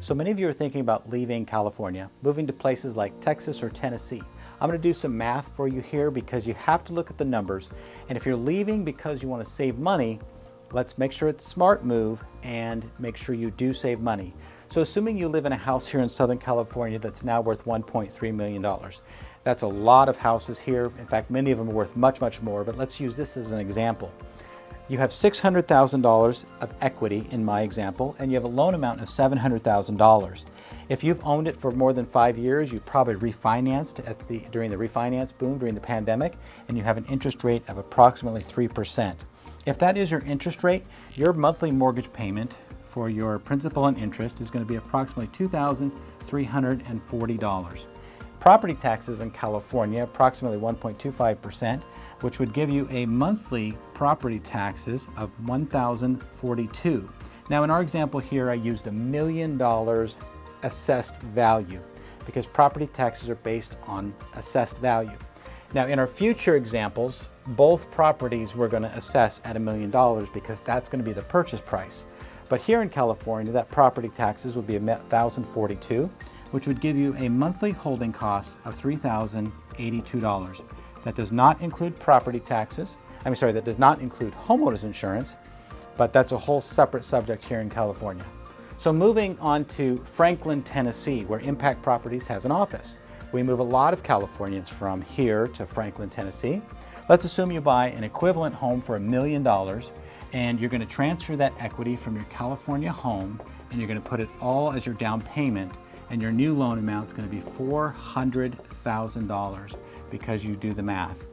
So many of you are thinking about leaving California, moving to places like Texas or Tennessee. I'm going to do some math for you here because you have to look at the numbers. And if you're leaving because you want to save money, let's make sure it's a smart move and make sure you do save money. So assuming you live in a house here in Southern California that's now worth $1.3 million. That's a lot of houses here. In fact, many of them are worth much, much more, but let's use this as an example. You have $600,000 of equity in my example, and you have a loan amount of $700,000. If you've owned it for more than 5 years, you probably refinanced during the refinance boom during the pandemic, and you have an interest rate of approximately 3%. If that is your interest rate, your monthly mortgage payment for your principal and interest is going to be approximately $2,340. Property taxes in California, approximately 1.25%, which would give you a monthly property taxes of $1,042. Now in our example here, I used $1 million assessed value because property taxes are based on assessed value. Now in our future examples, both properties we're going to assess at $1 million because that's going to be the purchase price. But here in California, that property taxes would be $1,042, which would give you a monthly holding cost of $3,082. That does not include property taxes. That does not include homeowners insurance, but that's a whole separate subject here in California. So moving on to Franklin, Tennessee, where Impact Properties has an office. We move a lot of Californians from here to Franklin, Tennessee. Let's assume you buy an equivalent home for $1 million, and you're going to transfer that equity from your California home, and you're going to put it all as your down payment, and your new loan amount is going to be $400,000 because you do the math.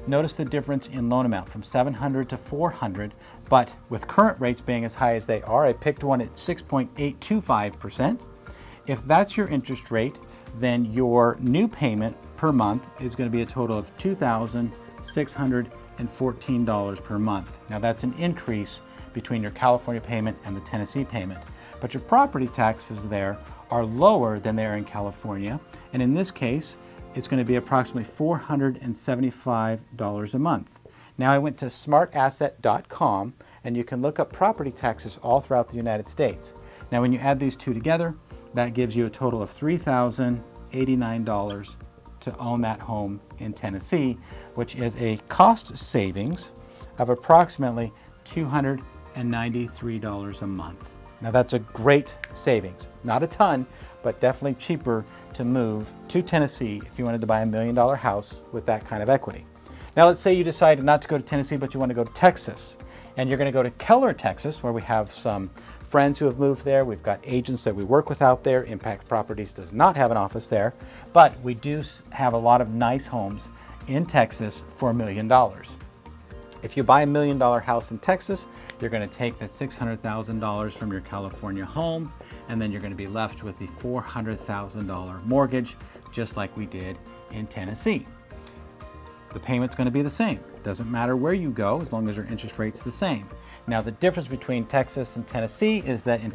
Notice the difference in loan amount from $700 to $400, but with current rates being as high as they are, I picked one at 6.825%. If that's your interest rate, then your new payment per month is going to be a total of $2,614 per month. Now that's an increase between your California payment and the Tennessee payment, but your property taxes there are lower than they are in California, and in this case, it's going to be approximately $475 a month. Now I went to smartasset.com and you can look up property taxes all throughout the United States. Now when you add these two together, that gives you a total of $3,089 to own that home in Tennessee, which is a cost savings of approximately $293 a month. Now that's a great savings. Not a ton, but definitely cheaper to move to Tennessee if you wanted to buy $1 million house with that kind of equity. Now let's say you decided not to go to Tennessee, but you want to go to Texas. And you're going to go to Keller, Texas, where we have some friends who have moved there. We've got agents that we work with out there. Impact Properties does not have an office there, but we do have a lot of nice homes in Texas for $1 million. If you buy $1 million house in Texas, you're going to take that $600,000 from your California home, and then you're going to be left with the $400,000 mortgage, just like we did in Tennessee. The payment's going to be the same. Doesn't matter where you go as long as your interest rate's the same. Now the difference between Texas and Tennessee is that in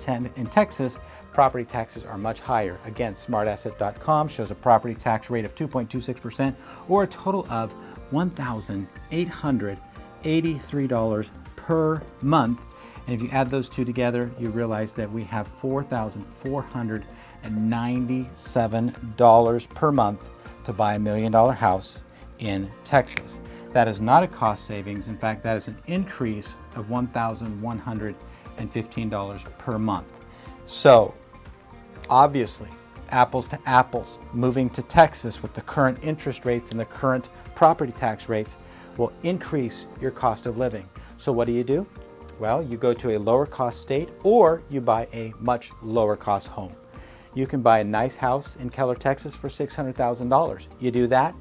Texas, property taxes are much higher. Again, smartasset.com shows a property tax rate of 2.26% or a total of $1,883 per month. And if you add those two together, you realize that we have $4,497 per month to buy $1 million house in Texas. That is not a cost savings. In fact, that is an increase of $1,115 per month. So obviously, apples to apples, moving to Texas with the current interest rates and the current property tax rates will increase your cost of living. So what do? Well, you go to a lower cost state or you buy a much lower cost home. You can buy a nice house in Keller, Texas for $600,000. You do that,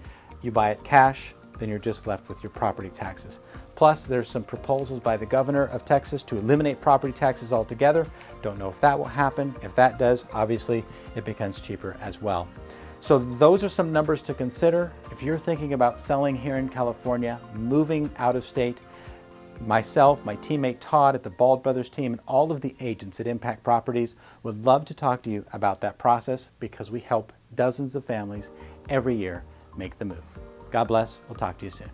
you buy it cash, then you're just left with your property taxes. Plus, there's some proposals by the governor of Texas to eliminate property taxes altogether. Don't know if that will happen. If that does, obviously, it becomes cheaper as well. So those are some numbers to consider. If you're thinking about selling here in California, moving out of state, myself, my teammate Todd at the Bald Brothers team, and all of the agents at Impact Properties would love to talk to you about that process because we help dozens of families every year make the move. God bless. We'll talk to you soon.